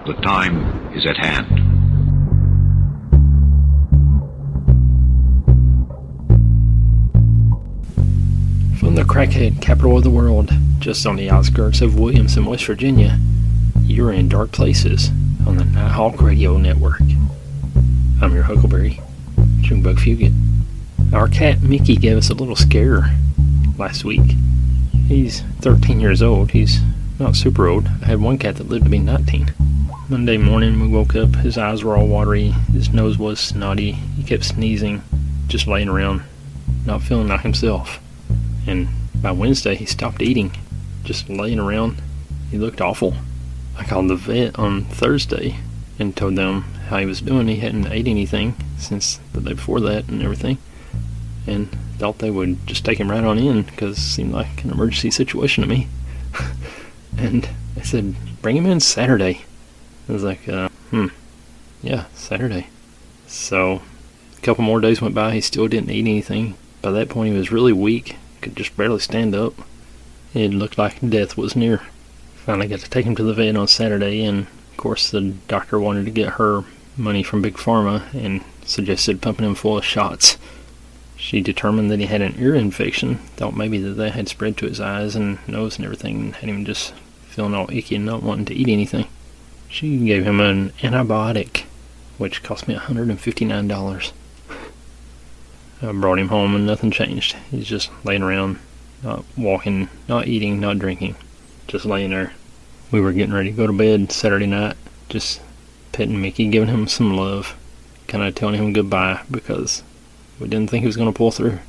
The time is at hand. From the crackhead capital of the world, just on the outskirts of Williamson, West Virginia, you're in Dark Places on the Nighthawk Radio Network. I'm your Huckleberry, Junebug Fugit. Our cat Mickey gave us a little scare last week. He's 13 years old. He's not super old. I had one cat that lived to be 19. Monday morning we woke up, his eyes were all watery, his nose was snotty, he kept sneezing, just laying around, not feeling like himself. And by Wednesday he stopped eating, just laying around. He looked awful. I called the vet on Thursday and told them how he was doing. He hadn't ate anything since the day before that and everything, and thought they would just take him right on in because it seemed like an emergency situation to me. And they said, bring him in Saturday. I was like, yeah, Saturday. So a couple more days went by. He still didn't eat anything. By that point he was really weak, could just barely stand up. It looked like death was near. Finally got to take him to the vet on Saturday, and of course the doctor wanted to get her money from Big Pharma and suggested pumping him full of shots. She determined that he had an ear infection, thought maybe that had spread to his eyes and nose and everything, and had him just feeling all icky and not wanting to eat anything. She gave him an antibiotic, which cost me $159. I brought him home and nothing changed. He's just laying around, not walking, not eating, not drinking, just laying there. We were getting ready to go to bed Saturday night, just petting Mickey, giving him some love, kind of telling him goodbye because we didn't think he was going to pull through.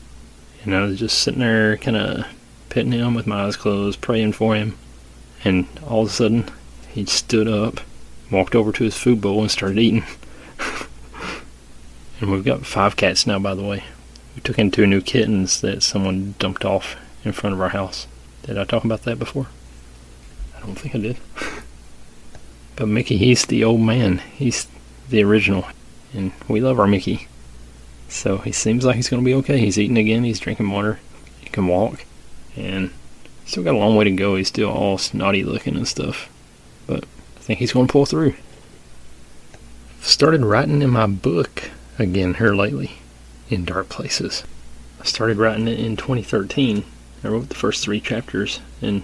And I was just sitting there kind of petting him with my eyes closed, praying for him. And all of a sudden, he stood up, walked over to his food bowl and started eating. And we've got 5 cats now, by the way. We took in 2 new kittens that someone dumped off in front of our house. Did I talk about that before? I don't think I did. But Mickey, he's the old man. He's the original. And we love our Mickey. So he seems like he's going to be okay. He's eating again. He's drinking water. He can walk. And still got a long way to go. He's still all snotty looking and stuff. But I think he's going to pull through. Started writing in my book again here lately. In Dark Places. I started writing it in 2013. I wrote the first 3 chapters and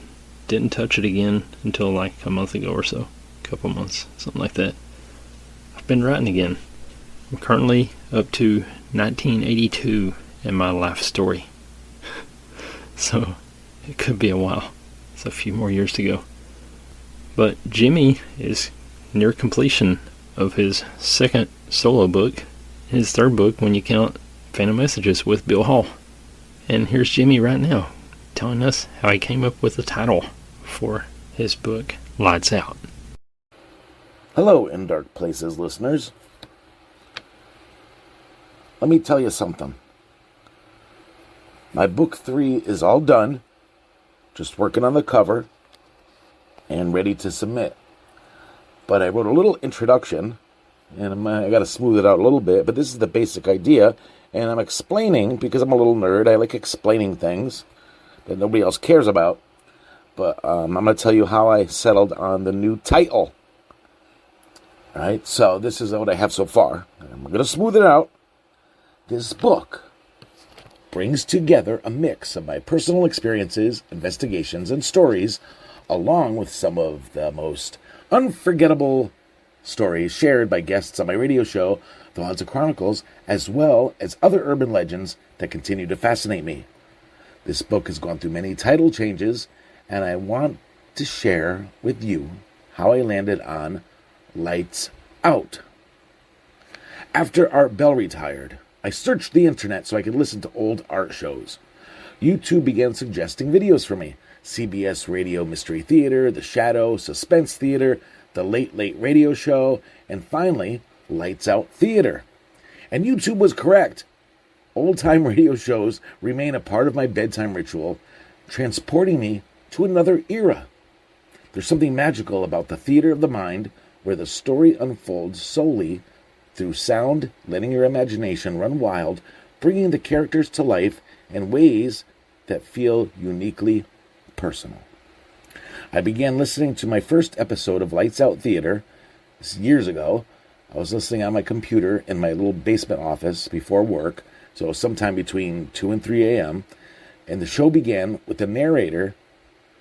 didn't touch it again until like a month ago or so. A couple months, something like that. I've been writing again. I'm currently up to 1982 in my life story. So it could be a while. It's a few more years to go. But Jimmy is near completion of his 2nd solo book. His 3rd book when you count Phantom Messages with Bill Hall. And here's Jimmy right now telling us how he came up with the title for his book, Lights Out. Hello, In Dark Places listeners. Let me tell you something. My book 3 is all done, just working on the cover, and ready to submit. But I wrote a little introduction, and I got to smooth it out a little bit, but this is the basic idea. And I'm explaining, because I'm a little nerd, I like explaining things that nobody else cares about. But I'm going to tell you how I settled on the new title. Alright, so this is what I have so far. I'm going to smooth it out. This book brings together a mix of my personal experiences, investigations, and stories, along with some of the most unforgettable stories shared by guests on my radio show, The Haunted Chronicles, as well as other urban legends that continue to fascinate me. This book has gone through many title changes, and I want to share with you how I landed on Lights Out. After Art Bell retired, I searched the internet so I could listen to old art shows. YouTube began suggesting videos for me. CBS Radio Mystery Theater, The Shadow, Suspense Theater, The Late Late Radio Show, and finally, Lights Out Theater. And YouTube was correct. Old-time radio shows remain a part of my bedtime ritual, transporting me to another era. There's something magical about the theater of the mind, where the story unfolds solely through sound, letting your imagination run wild, bringing the characters to life in ways that feel uniquely personal. I began listening to my first episode of Lights Out Theater This is years ago. I was listening on my computer in my little basement office before work, so sometime between 2 and 3 a.m., and the show began with the narrator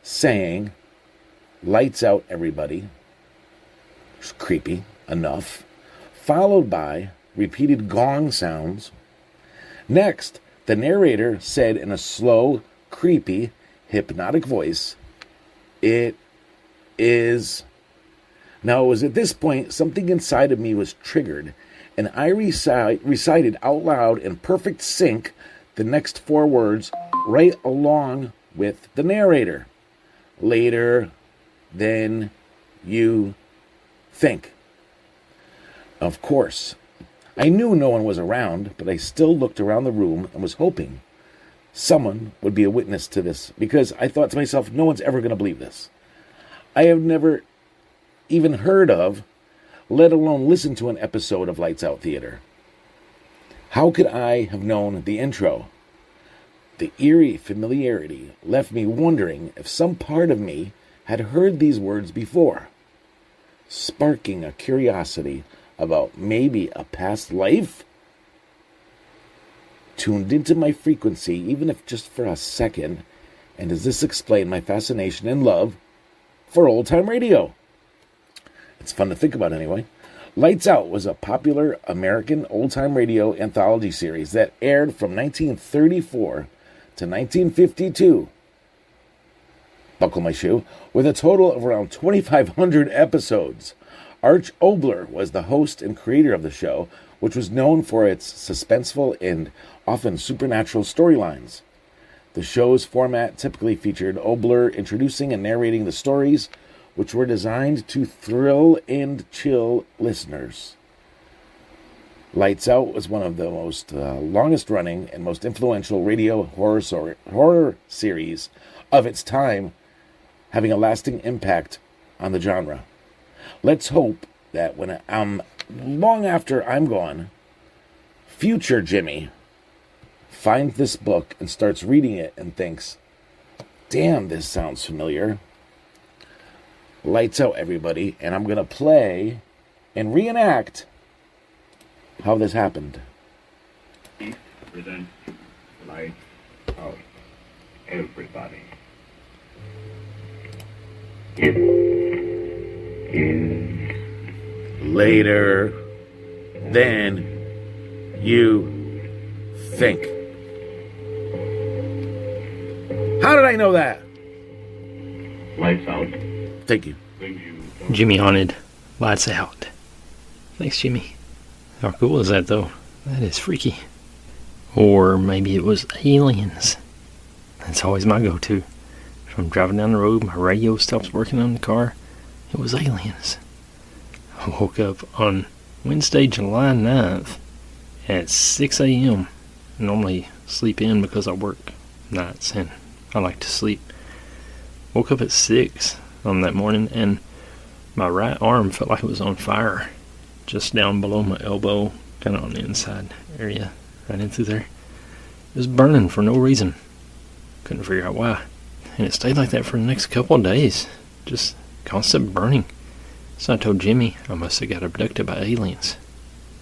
saying, "Lights out, everybody." It's creepy enough. Followed by repeated gong sounds. Next, the narrator said in a slow, creepy, hypnotic voice, "It is..." Now, it was at this point something inside of me was triggered, and I recited out loud in perfect sync the next 4 words right along with the narrator. "Later than you think." Of course, I knew no one was around, but I still looked around the room and was hoping someone would be a witness to this, because I thought to myself, no one's ever going to believe this. I have never even heard of, let alone listened to, an episode of Lights Out Theater. How could I have known the intro? The eerie familiarity left me wondering if some part of me had heard these words before, sparking a curiosity about maybe a past life. Tuned into my frequency, even if just for a second, and does this explain my fascination and love for old-time radio? It's fun to think about anyway. Lights Out was a popular American old-time radio anthology series that aired from 1934 to 1952. Buckle my shoe. With a total of around 2,500 episodes. Arch Obler was the host and creator of the show, which was known for its suspenseful and often supernatural storylines. The show's format typically featured Obler introducing and narrating the stories, which were designed to thrill and chill listeners. Lights Out was one of the most longest-running and most influential radio horror series of its time, having a lasting impact on the genre. Let's hope that when long after I'm gone, future Jimmy finds this book and starts reading it and thinks, "Damn, this sounds familiar." Lights out, everybody, and I'm going to play and reenact how this happened. Present Lights Out, everybody. It is Later than you think. How did I know that? Lights Out. Thank you. Jimmy haunted. Lights out. Thanks, Jimmy. How cool is that, though? That is freaky. Or maybe it was aliens. That's always my go-to. If I'm driving down the road, my radio stops working on the car, it was aliens. I woke up on Wednesday, July 9th at 6 a.m. I normally sleep in because I work nights and I like to sleep. Woke up at 6 on that morning and my right arm felt like it was on fire, just down below my elbow, kind of on the inside area, right in through there. It was burning for no reason. Couldn't figure out why. And it stayed like that for the next couple of days. Just constant burning. So I told Jimmy I must have got abducted by aliens.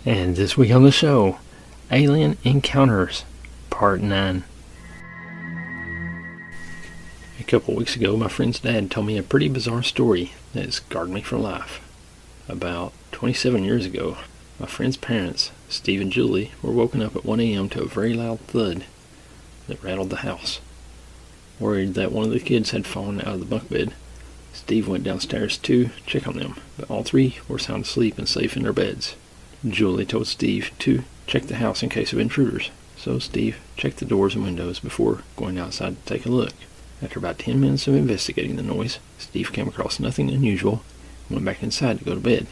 And this week on the show, Alien Encounters, Part 9. A couple weeks ago, my friend's dad told me a pretty bizarre story that scarred me for life. About 27 years ago, my friend's parents, Steve and Julie, were woken up at 1 a.m. to a very loud thud that rattled the house. Worried that one of the kids had fallen out of the bunk bed, Steve went downstairs to check on them, but all three were sound asleep and safe in their beds. Julie told Steve to check the house in case of intruders, so Steve checked the doors and windows before going outside to take a look. After about 10 minutes of investigating the noise, Steve came across nothing unusual and went back inside to go to bed.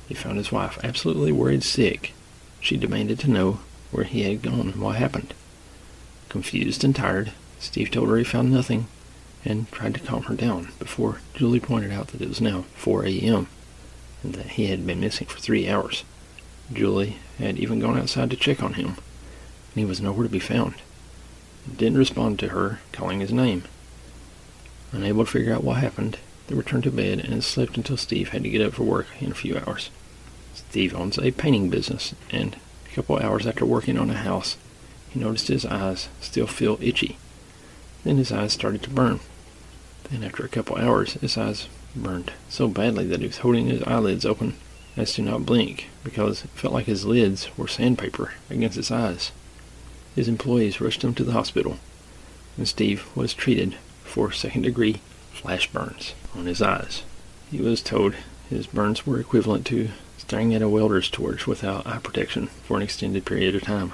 He found his wife absolutely worried sick. She demanded to know where he had gone and what happened. Confused and tired, Steve told her he found nothing and tried to calm her down before Julie pointed out that it was now 4 a.m. and that he had been missing for 3 hours. Julie had even gone outside to check on him, and he was nowhere to be found. He didn't respond to her calling his name. Unable to figure out what happened, They returned to bed and slept until Steve had to get up for work in a few hours. Steve owns a painting business, and a couple hours after working on a house, he noticed his eyes still feel itchy. Then his eyes started to burn. Then after a couple hours, his eyes burned so badly that he was holding his eyelids open as to not blink because it felt like his lids were sandpaper against his eyes. His employees rushed him to the hospital, and Steve was treated for second-degree flash burns on his eyes. He was told his burns were equivalent to staring at a welder's torch without eye protection for an extended period of time.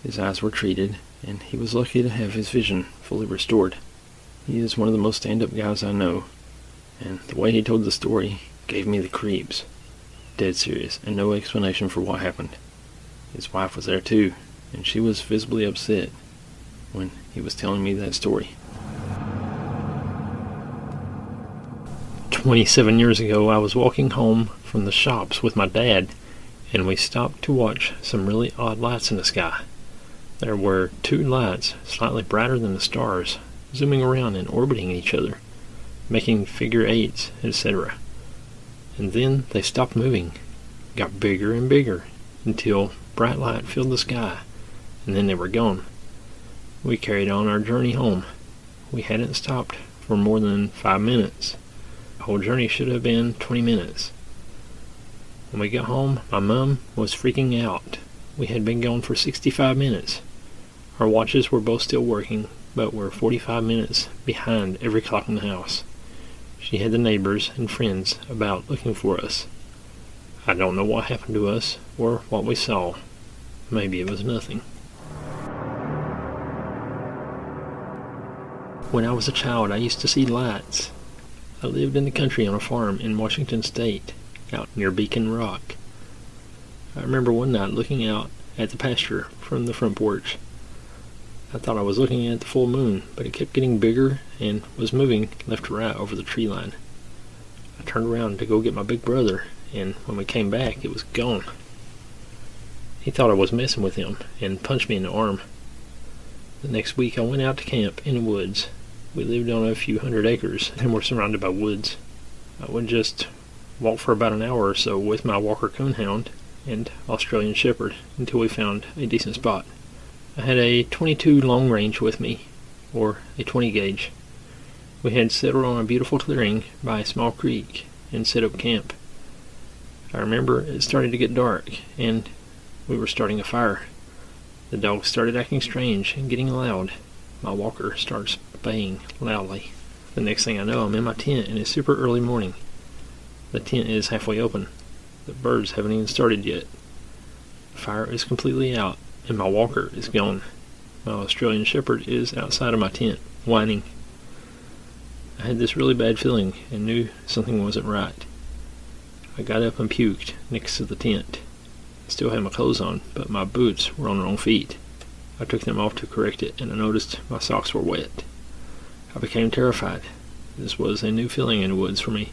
His eyes were treated, and he was lucky to have his vision fully restored. He is one of the most stand-up guys I know, and the way he told the story gave me the creeps. Dead serious, and no explanation for what happened. His wife was there too, and she was visibly upset when he was telling me that story. 27 years ago, I was walking home from the shops with my dad, and we stopped to watch some really odd lights in the sky. There were two lights, slightly brighter than the stars, zooming around and orbiting each other, making figure eights, etc. And then they stopped moving, got bigger and bigger, until bright light filled the sky, and then they were gone. We carried on our journey home. We hadn't stopped for more than 5 minutes. The whole journey should have been 20 minutes. When we got home, my mom was freaking out. We had been gone for 65 minutes. Our watches were both still working, but were 45 minutes behind every clock in the house. She had the neighbors and friends about looking for us. I don't know what happened to us or what we saw. Maybe it was nothing. When I was a child, I used to see lights. I lived in the country on a farm in Washington State, out near Beacon Rock. I remember one night looking out at the pasture from the front porch. I thought I was looking at the full moon, but it kept getting bigger and was moving left to right over the tree line. I turned around to go get my big brother, and when we came back, it was gone. He thought I was messing with him and punched me in the arm. The next week, I went out to camp in the woods. We lived on a few hundred acres and were surrounded by woods. I would just walk for about an hour or so with my Walker Coonhound and Australian Shepherd until we found a decent spot. I had a .22 long range with me, or a 20 gauge. We had settled on a beautiful clearing by a small creek and set up camp. I remember it started to get dark, and we were starting a fire. The dogs started acting strange and getting loud. My walker starts baying loudly. The next thing I know, I'm in my tent and it's super early morning. The tent is halfway open. The birds haven't even started yet. The fire is completely out and my walker is gone. My Australian Shepherd is outside of my tent, whining. I had this really bad feeling and knew something wasn't right. I got up and puked next to the tent. I still had my clothes on, but my boots were on the wrong feet. I took them off to correct it, and I noticed my socks were wet. I became terrified. This was a new feeling in the woods for me.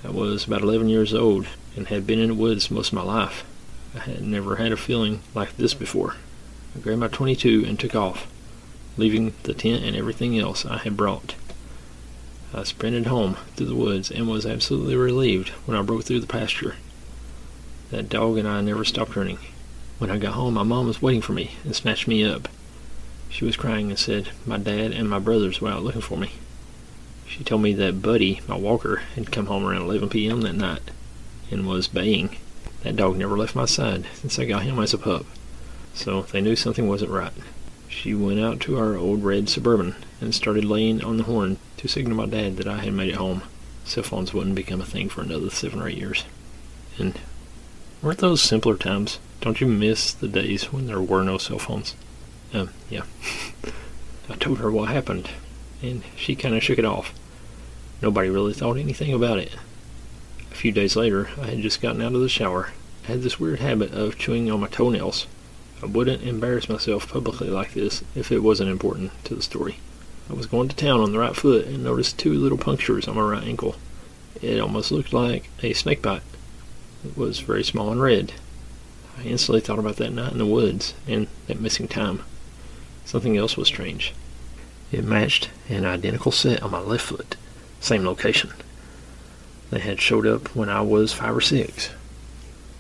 I was about 11 years old and had been in the woods most of my life. I had never had a feeling like this before. I grabbed my .22 and took off, leaving the tent and everything else I had brought. I sprinted home through the woods and was absolutely relieved when I broke through the pasture. That dog and I never stopped running. When I got home, my mom was waiting for me and snatched me up. She was crying and said my dad and my brothers were out looking for me. She told me that Buddy, my walker, had come home around 11 p.m. that night and was baying. That dog never left my side since I got him as a pup, so they knew something wasn't right. She went out to our old red Suburban and started laying on the horn to signal my dad that I had made it home. Cell phones wouldn't become a thing for another 7 or 8 years. And weren't those simpler times? Don't you miss the days when there were no cell phones? Yeah. I told her what happened, and she kind of shook it off. Nobody really thought anything about it. A few days later, I had just gotten out of the shower. I had this weird habit of chewing on my toenails. I wouldn't embarrass myself publicly like this if it wasn't important to the story. I was going to town on the right foot and noticed 2 little punctures on my right ankle. It almost looked like a snake bite. It was very small and red. I instantly thought about that night in the woods and that missing time. Something else was strange. It matched an identical set on my left foot. Same location. They had showed up when I was 5 or 6.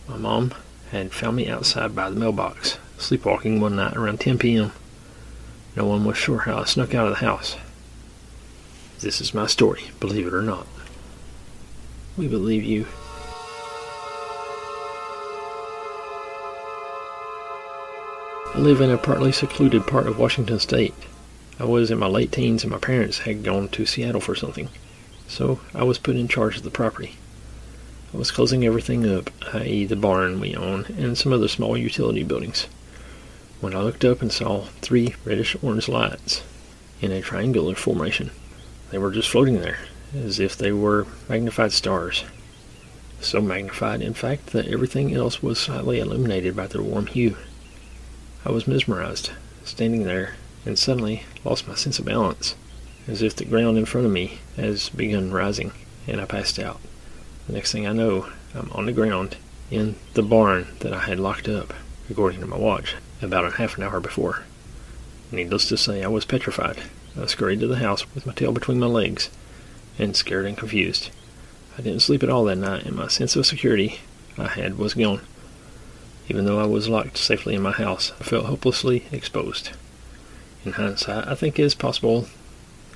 My mom had found me outside by the mailbox, sleepwalking one night around 10 p.m. No one was sure how I snuck out of the house. This is my story, believe it or not. We believe you. I live in a partly secluded part of Washington State. I was in my late teens and my parents had gone to Seattle for something, so I was put in charge of the property. I was closing everything up, i.e. the barn we own and some other small utility buildings, when I looked up and saw 3 reddish-orange lights in a triangular formation. They were just floating there, as if they were magnified stars. So magnified, in fact, that everything else was slightly illuminated by their warm hue. I was mesmerized, standing there, and suddenly lost my sense of balance, as if the ground in front of me has begun rising, and I passed out. The next thing I know, I'm on the ground in the barn that I had locked up, according to my watch, about a half an hour before. Needless to say, I was petrified. I scurried to the house with my tail between my legs, and scared and confused. I didn't sleep at all that night, and my sense of security I had was gone. Even though I was locked safely in my house, I felt hopelessly exposed. In hindsight, I think it is possible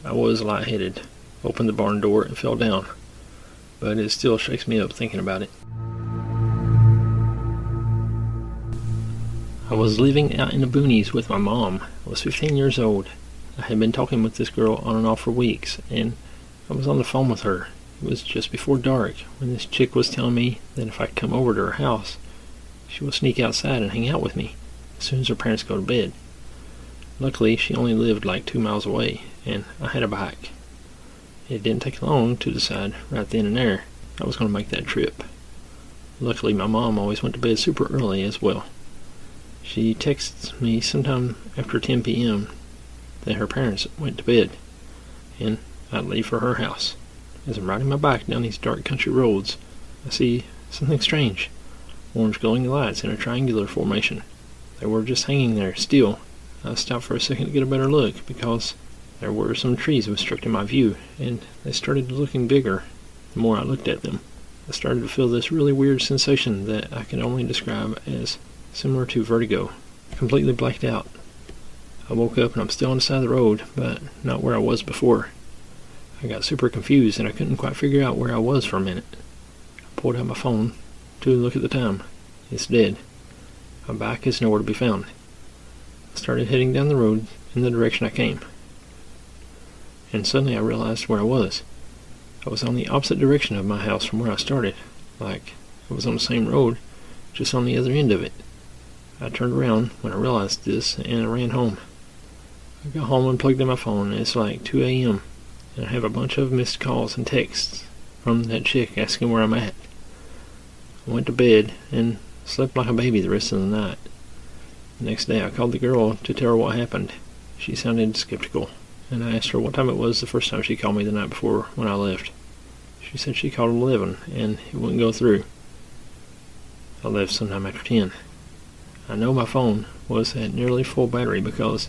I was lightheaded, opened the barn door, and fell down, but it still shakes me up thinking about it. I was living out in the boonies with my mom. I was 15 years old. I had been talking with this girl on and off for weeks, and I was on the phone with her. It was just before dark when this chick was telling me that if I'd come over to her house, she would sneak outside and hang out with me as soon as her parents go to bed. Luckily, she only lived like 2 miles away, and I had a bike. It didn't take long to decide right then and there I was going to make that trip. Luckily, my mom always went to bed super early as well. She texts me sometime after 10 p.m. that her parents went to bed, and I'd leave for her house. As I'm riding my bike down these dark country roads, I see something strange. Orange glowing lights in a triangular formation. They were just hanging there, still. I stopped for a second to get a better look, because there were some trees obstructing my view, and they started looking bigger the more I looked at them. I started to feel this really weird sensation that I can only describe as similar to vertigo. I completely blacked out. I woke up and I'm still on the side of the road, but not where I was before. I got super confused and I couldn't quite figure out where I was for a minute. I pulled out my phone to look at the time. It's dead. My bike is nowhere to be found. I started heading down the road in the direction I came. And suddenly I realized where I was. I was on the opposite direction of my house from where I started. Like I was on the same road, just on the other end of it. I turned around when I realized this and I ran home. I got home and plugged in my phone, and it's like 2 a.m. and I have a bunch of missed calls and texts from that chick asking where I'm at. I went to bed and slept like a baby the rest of the night. The next day I called the girl to tell her what happened. She sounded skeptical, and I asked her what time it was the first time she called me the night before when I left. She said she called at 11 and it wouldn't go through. I left sometime after 10. I know my phone was at nearly full battery because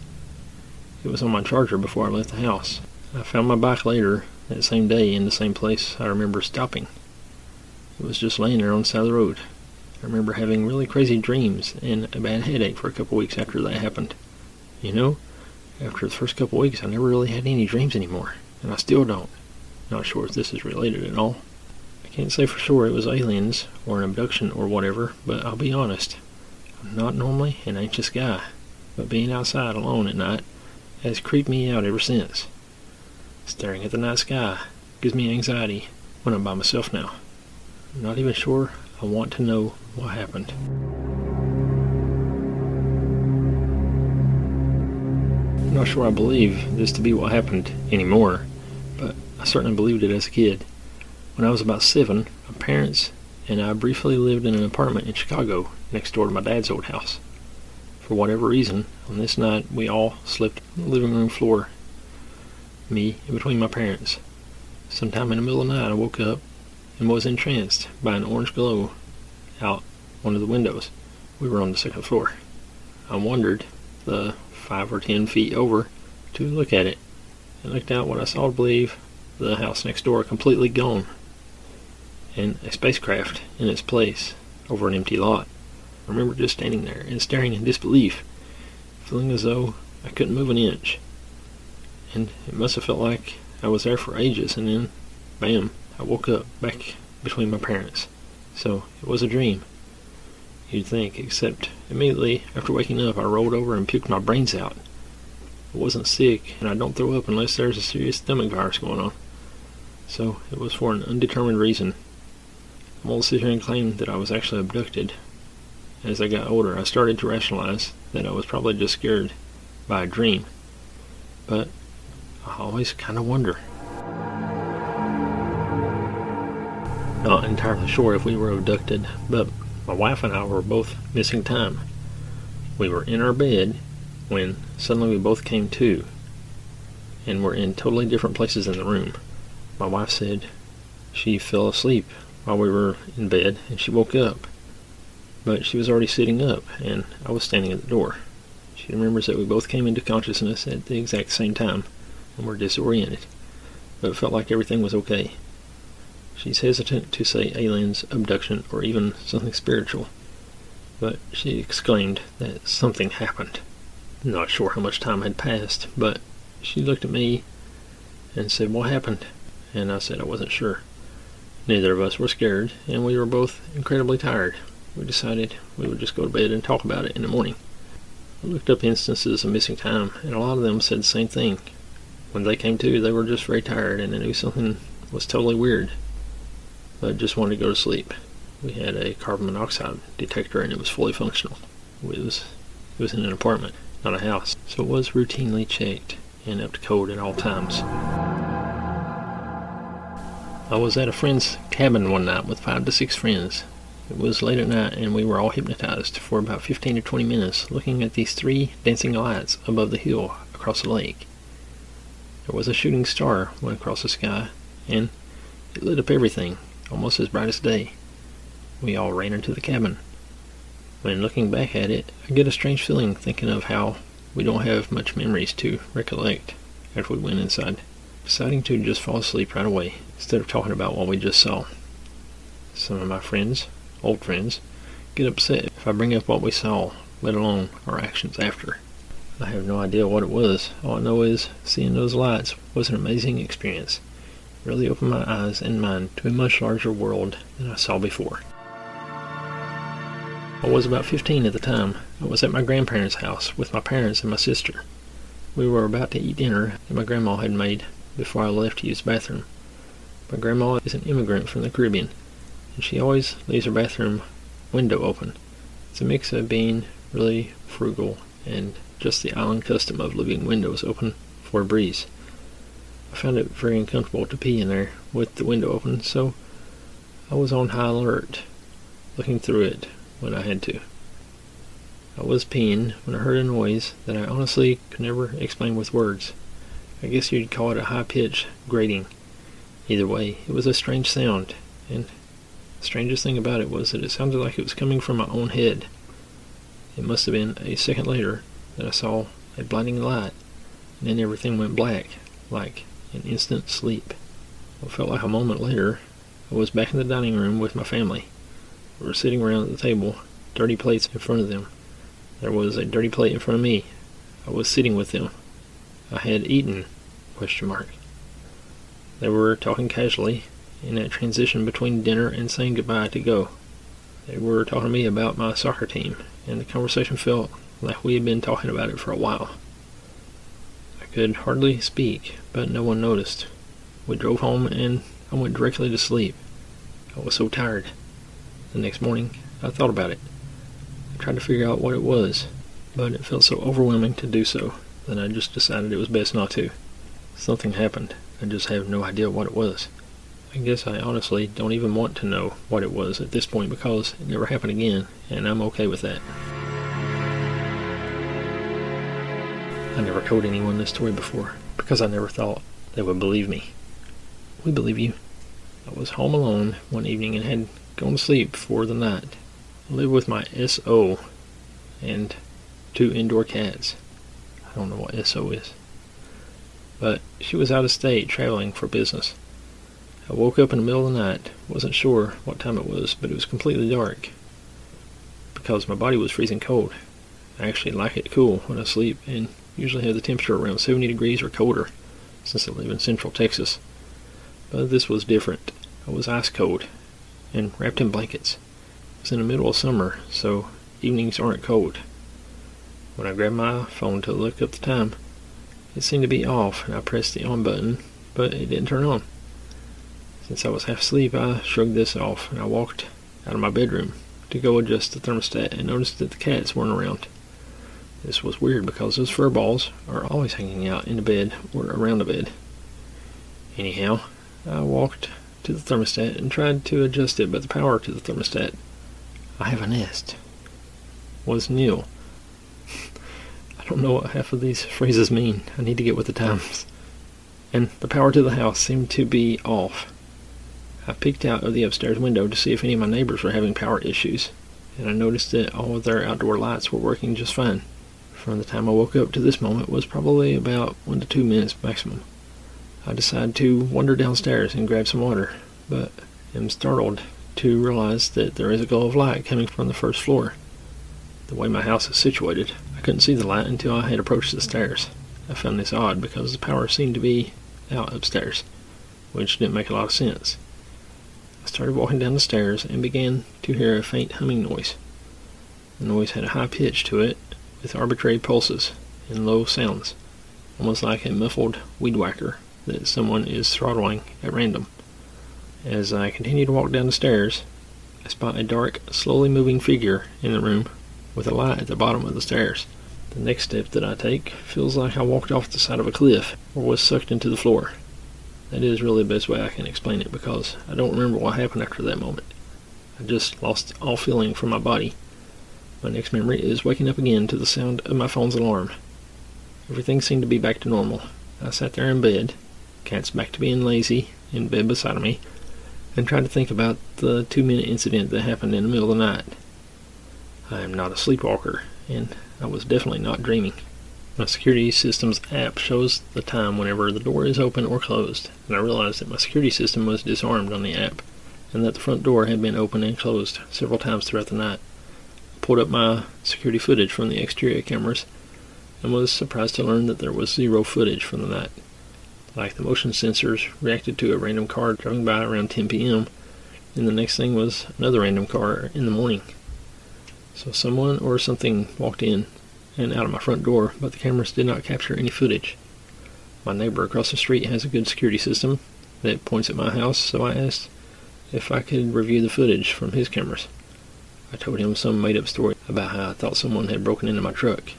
it was on my charger before I left the house. I found my bike later that same day in the same place I remember stopping. It was just laying there on the side of the road. I remember having really crazy dreams and a bad headache for a couple weeks after that happened. You know, after the first couple weeks I never really had any dreams anymore, and I still don't. Not sure if this is related at all. I can't say for sure it was aliens or an abduction or whatever, but I'll be honest. I'm not normally an anxious guy, but being outside alone at night has creeped me out ever since. Staring at the night sky gives me anxiety when I'm by myself now. I'm not even sure I want to know what happened. I'm not sure I believe this to be what happened anymore, but I certainly believed it as a kid. When I was about 7, my parents and I briefly lived in an apartment in Chicago next door to my dad's old house. For whatever reason, on this night we all slept on the living room floor, me in between my parents. Sometime in the middle of the night I woke up and was entranced by an orange glow out one of the windows. We were on the second floor. I wandered the 5 or 10 feet over to look at it, and looked out what I saw to believe the house next door completely gone, and a spacecraft in its place over an empty lot. I remember just standing there and staring in disbelief, feeling as though I couldn't move an inch. And it must have felt like I was there for ages, and then, bam, I woke up back between my parents. So it was a dream, you'd think, except immediately after waking up I rolled over and puked my brains out. I wasn't sick, and I don't throw up unless there's a serious stomach virus going on. So it was for an undetermined reason. I won't sit here and claim that I was actually abducted. As I got older, I started to rationalize that I was probably just scared by a dream. But I always kind of wonder. Not entirely sure if we were abducted, but my wife and I were both missing time. We were in our bed when suddenly we both came to, and were in totally different places in the room. My wife said she fell asleep while we were in bed, and she woke up, but she was already sitting up, and I was standing at the door. She remembers that we both came into consciousness at the exact same time, and were disoriented, but it felt like everything was okay. She's hesitant to say aliens, abduction, or even something spiritual, but she exclaimed that something happened. Not sure how much time had passed, but she looked at me and said, "What happened?" And I said I wasn't sure. Neither of us were scared, and we were both incredibly tired. We decided we would just go to bed and talk about it in the morning. I looked up instances of missing time, and a lot of them said the same thing. When they came to, they were just very tired, and they knew something was totally weird, but just wanted to go to sleep. We had a carbon monoxide detector, and it was fully functional. It was in an apartment, not a house, so it was routinely checked and up to code at all times. I was at a friend's cabin one night with 5 to 6 friends. It was late at night, and we were all hypnotized for about 15 to 20 minutes looking at these 3 dancing lights above the hill across the lake. There was a shooting star went across the sky, and it lit up everything, almost as bright as day. We all ran into the cabin. When looking back at it, I get a strange feeling thinking of how we don't have much memories to recollect after we went inside, deciding to just fall asleep right away instead of talking about what we just saw. Some of my friends, old friends, get upset if I bring up what we saw, let alone our actions after. I have no idea what it was. All I know is seeing those lights was an amazing experience. It really opened my eyes and mind to a much larger world than I saw before. I was about 15 at the time. I was at my grandparents' house with my parents and my sister. We were about to eat dinner that my grandma had made before I left to use the bathroom. My grandma is an immigrant from the Caribbean, and she always leaves her bathroom window open. It's a mix of being really frugal and just the island custom of leaving windows open for a breeze. I found it very uncomfortable to pee in there with the window open, so I was on high alert, looking through it when I had to. I was peeing when I heard a noise that I honestly could never explain with words. I guess you'd call it a high-pitched grating. Either way, it was a strange sound, and the strangest thing about it was that it sounded like it was coming from my own head. It must have been a second later that I saw a blinding light, and then everything went black, like an instant sleep. It felt like a moment later, I was back in the dining room with my family. We were sitting around at the table, dirty plates in front of them. There was a dirty plate in front of me. I was sitting with them. I had eaten, ? They were talking casually, in that transition between dinner and saying goodbye to go. They were talking to me about my soccer team, and the conversation felt like we had been talking about it for a while. I could hardly speak, but no one noticed. We drove home, and I went directly to sleep. I was so tired. The next morning, I thought about it. I tried to figure out what it was, but it felt so overwhelming to do so that I just decided it was best not to. Something happened. I just have no idea what it was. I guess I honestly don't even want to know what it was at this point because it never happened again, and I'm okay with that. I never told anyone this story before because I never thought they would believe me. We believe you. I was home alone one evening and had gone to sleep for the night. I live with my S.O. and 2 indoor cats. I don't know what S.O. is. but she was out of state traveling for business. I woke up in the middle of the night, wasn't sure what time it was, but it was completely dark because my body was freezing cold. I actually like it cool when I sleep and usually have the temperature around 70 degrees or colder since I live in central Texas. But this was different. I was ice cold and wrapped in blankets. It was in the middle of summer, so evenings aren't cold. When I grabbed my phone to look up the time, it seemed to be off, and I pressed the on button, but it didn't turn on. Since I was half asleep, I shrugged this off, and I walked out of my bedroom to go adjust the thermostat and noticed that the cats weren't around. This was weird because those fur balls are always hanging out in the bed or around the bed. Anyhow, I walked to the thermostat and tried to adjust it, but the power to the thermostat, I have a nest, was nil. I don't know what half of these phrases mean. I need to get with the times. And the power to the house seemed to be off. I peeked out of the upstairs window to see if any of my neighbors were having power issues, and I noticed that all of their outdoor lights were working just fine. From the time I woke up to this moment was probably about 1 to 2 minutes maximum. I decided to wander downstairs and grab some water, but am startled to realize that there is a glow of light coming from the first floor. The way my house is situated, I couldn't see the light until I had approached the stairs. I found this odd because the power seemed to be out upstairs, which didn't make a lot of sense. I started walking down the stairs and began to hear a faint humming noise. The noise had a high pitch to it, with arbitrary pulses and low sounds, almost like a muffled weed whacker that someone is throttling at random. As I continued to walk down the stairs, I spot a dark, slowly moving figure in the room with a light at the bottom of the stairs. The next step that I take feels like I walked off the side of a cliff or was sucked into the floor. That is really the best way I can explain it because I don't remember what happened after that moment. I just lost all feeling from my body. My next memory is waking up again to the sound of my phone's alarm. Everything seemed to be back to normal. I sat there in bed, cats back to being lazy, in bed beside me, and tried to think about the 2-minute incident that happened in the middle of the night. I am not a sleepwalker, and I was definitely not dreaming. My security system's app shows the time whenever the door is open or closed, and I realized that my security system was disarmed on the app, and that the front door had been opened and closed several times throughout the night. I pulled up my security footage from the exterior cameras, and was surprised to learn that there was 0 footage from the night. Like the motion sensors reacted to a random car driving by around 10 p.m., and the next thing was another random car in the morning. So someone or something walked in and out of my front door, but the cameras did not capture any footage. My neighbor across the street has a good security system that points at my house, so I asked if I could review the footage from his cameras. I told him some made-up story about how I thought someone had broken into my truck.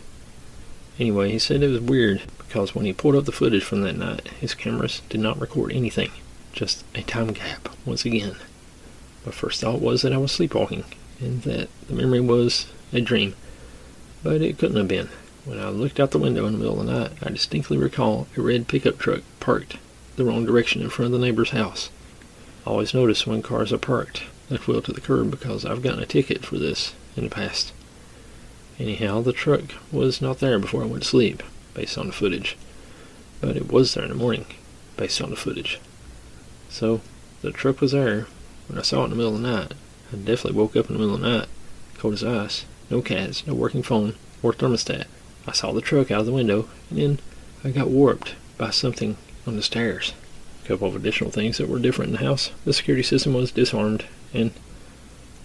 Anyway, he said it was weird because when he pulled up the footage from that night, his cameras did not record anything, just a time gap once again. My first thought was that I was sleepwalking, and that the memory was a dream, but it couldn't have been. When I looked out the window in the middle of the night, I distinctly recall a red pickup truck parked the wrong direction in front of the neighbor's house. I always notice when cars are parked left wheel to the curb because I've gotten a ticket for this in the past. Anyhow, the truck was not there before I went to sleep, based on the footage, but it was there in the morning, based on the footage. So, the truck was there when I saw it in the middle of the night. I definitely woke up in the middle of the night, cold as ice, no cats, no working phone, or thermostat. I saw the truck out of the window, and then I got warped by something on the stairs. A couple of additional things that were different in the house. The security system was disarmed, and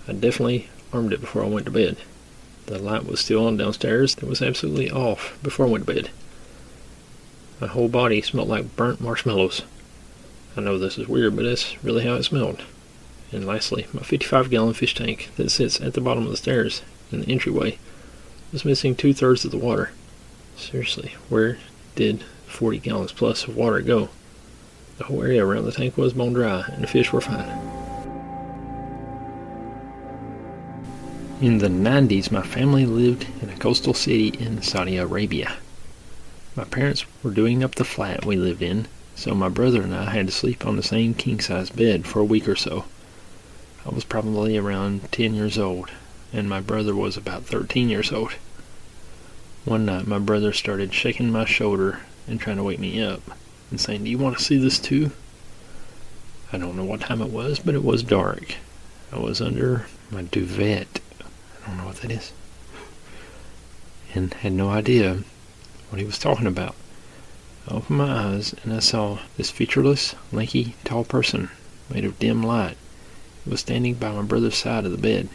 I definitely armed it before I went to bed. The light was still on downstairs. It was absolutely off before I went to bed. My whole body smelled like burnt marshmallows. I know this is weird, but that's really how it smelled. And lastly, my 55-gallon fish tank that sits at the bottom of the stairs in the entryway was missing 2/3 of the water. Seriously, where did 40 gallons plus of water go? The whole area around the tank was bone dry, and the fish were fine. In the 90s, my family lived in a coastal city in Saudi Arabia. My parents were doing up the flat we lived in, so my brother and I had to sleep on the same king-size bed for a week or so. I was probably around 10 years old, and my brother was about 13 years old. One night, my brother started shaking my shoulder and trying to wake me up. and saying, "Do you want to see this too?" I don't know what time it was, but it was dark. I was under my duvet. I don't know what that is. And had no idea what he was talking about. I opened my eyes and I saw this featureless, lanky, tall person made of dim light. It was standing by my brother's side of the bed.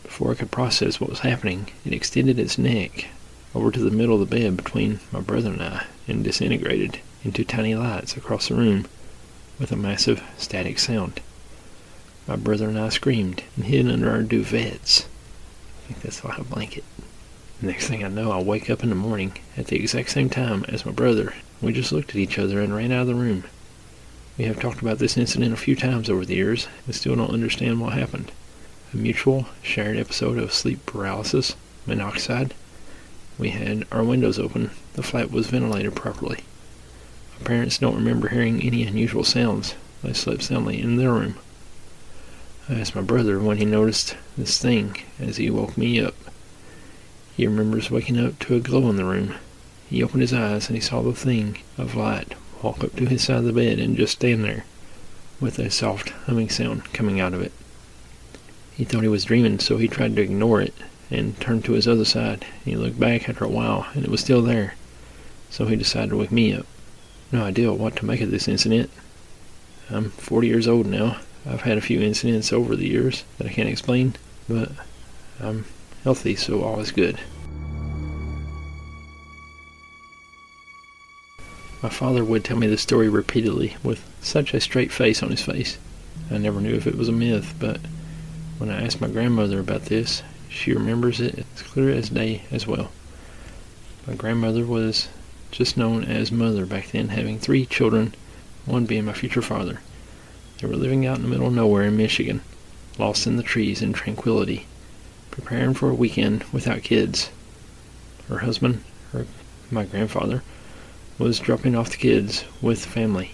Before I could process what was happening, it extended its neck over to the middle of the bed between my brother and I and disintegrated into tiny lights across the room with a massive static sound. My brother and I screamed and hid under our duvets. I think that's why I blanket. Next thing I know, I wake up in the morning at the exact same time as my brother. We just looked at each other and ran out of the room. We have talked about this incident a few times over the years and still don't understand what happened. A mutual, shared episode of sleep paralysis, monoxide. We had our windows open. The flat was ventilated properly. My parents don't remember hearing any unusual sounds. They slept soundly in their room. I asked my brother when he noticed this thing as he woke me up. He remembers waking up to a glow in the room. He opened his eyes and he saw the thing of light walk up to his side of the bed and just stand there with a soft humming sound coming out of it. He thought he was dreaming, so he tried to ignore it and turned to his other side. He looked back after a while and it was still there, so he decided to wake me up. No idea what to make of this incident. I'm 40 years old now. I've had a few incidents over the years that I can't explain, but I'm healthy, so all is good. My father would tell me the story repeatedly with such a straight face on his face. I never knew if it was a myth, but when I asked my grandmother about this, she remembers it as clear as day as well. My grandmother was just known as Mother back then, having 3 children, one being my future father. They were living out in the middle of nowhere in Michigan, lost in the trees in tranquility, preparing for a weekend without kids. Her husband, my grandfather, was dropping off the kids with family.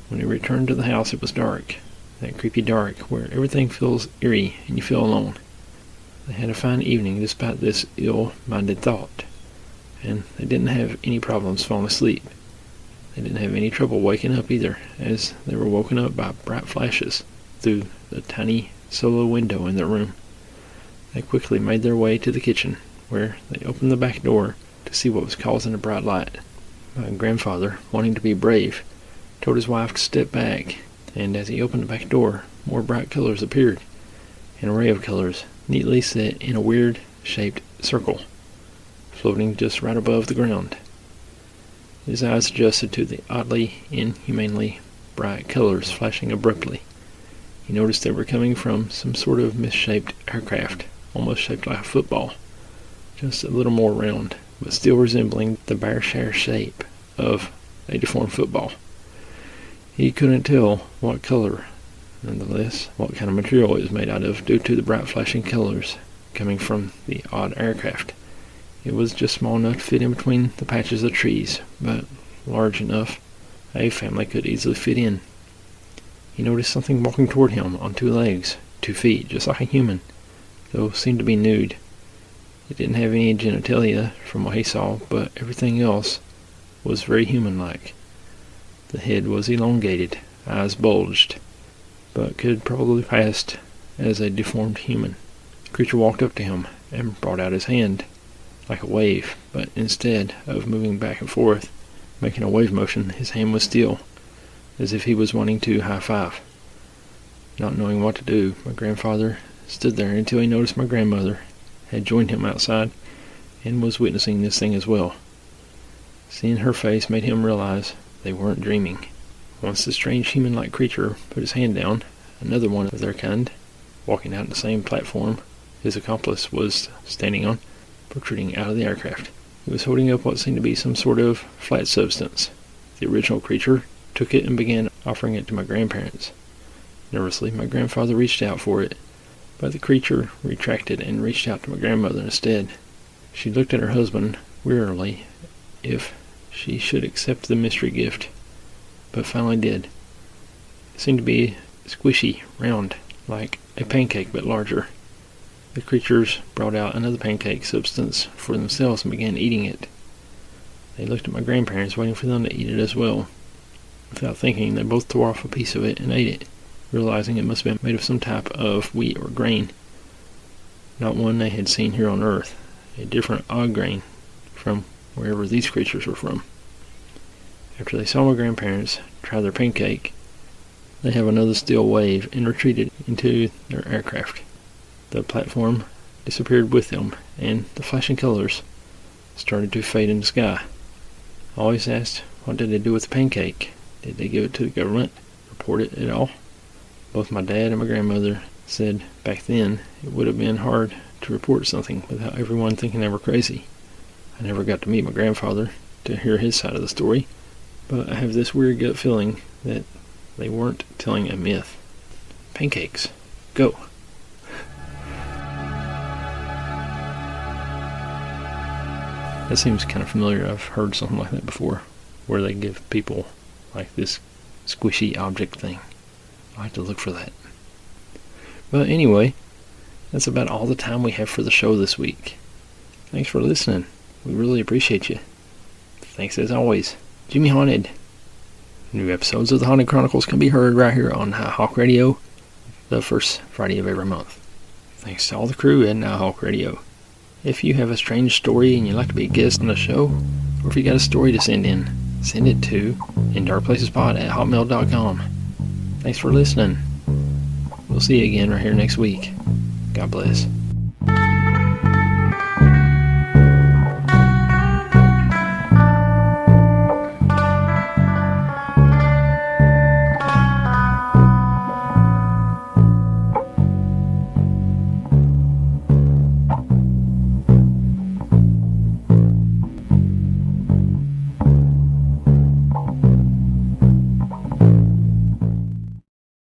When he returned to the house, it was dark, that creepy dark where everything feels eerie and you feel alone. They had a fine evening despite this ill-minded thought, and they didn't have any problems falling asleep. They didn't have any trouble waking up either, as they were woken up by bright flashes through the tiny solo window in their room. They quickly made their way to the kitchen, where they opened the back door to see what was causing the bright light. My grandfather, wanting to be brave, told his wife to step back, and as he opened the back door, more bright colors appeared, an array of colors neatly set in a weird shaped circle, floating just right above the ground. His eyes adjusted to the oddly, inhumanely bright colors flashing abruptly. He noticed they were coming from some sort of misshaped aircraft, almost shaped like a football, just a little more round, but still resembling the bare shape of a deformed football. He couldn't tell what color, nonetheless, what kind of material it was made out of due to the bright flashing colors coming from the odd aircraft. It was just small enough to fit in between the patches of trees, but large enough a family could easily fit in. He noticed something walking toward him on 2 legs, 2 feet, just like a human, though seemed to be nude. It didn't have any genitalia from what he saw, but everything else was very human-like. The head was elongated, eyes bulged, but could probably pass as a deformed human. The creature walked up to him and brought out his hand, like a wave, but instead of moving back and forth, making a wave motion, his hand was still, as if he was wanting to high-five. Not knowing what to do, my grandfather stood there until he noticed my grandmother had joined him outside and was witnessing this thing as well. Seeing her face made him realize they weren't dreaming. Once the strange human-like creature put his hand down, another one of their kind, walking out the same platform his accomplice was standing on, protruding out of the aircraft. He was holding up what seemed to be some sort of flat substance. The original creature took it and began offering it to my grandparents. Nervously, my grandfather reached out for it, but the creature retracted and reached out to my grandmother instead. She looked at her husband wearily if she should accept the mystery gift, but finally did. It seemed to be squishy, round, like a pancake but larger. The creatures brought out another pancake substance for themselves and began eating it. They looked at my grandparents, waiting for them to eat it as well. Without thinking, they both tore off a piece of it and ate it, realizing it must have been made of some type of wheat or grain. Not one they had seen here on Earth, a different odd grain from wherever these creatures were from. After they saw my grandparents try their pancake, they have another steel wave and retreated into their aircraft. The platform disappeared with them, and the flashing colors started to fade in the sky. I always asked, what did they do with the pancake? Did they give it to the government? Report it at all? Both my dad and my grandmother said back then it would have been hard to report something without everyone thinking they were crazy. I never got to meet my grandfather to hear his side of the story, but I have this weird gut feeling that they weren't telling a myth. Pancakes. Go. That seems kind of familiar. I've heard something like that before, where they give people like this squishy object thing. I'll have to look for that. But anyway, that's about all the time we have for the show this week. Thanks for listening. We really appreciate you. Thanks as always. Jimmy Haunted. New episodes of the Haunted Chronicles can be heard right here on Nighthawk Radio, the first Friday of every month. Thanks to all the crew at Nighthawk Radio. If you have a strange story and you'd like to be a guest on the show, or if you got a story to send in, send it to indarkplacespod@hotmail.com. Thanks for listening. We'll see you again right here next week. God bless.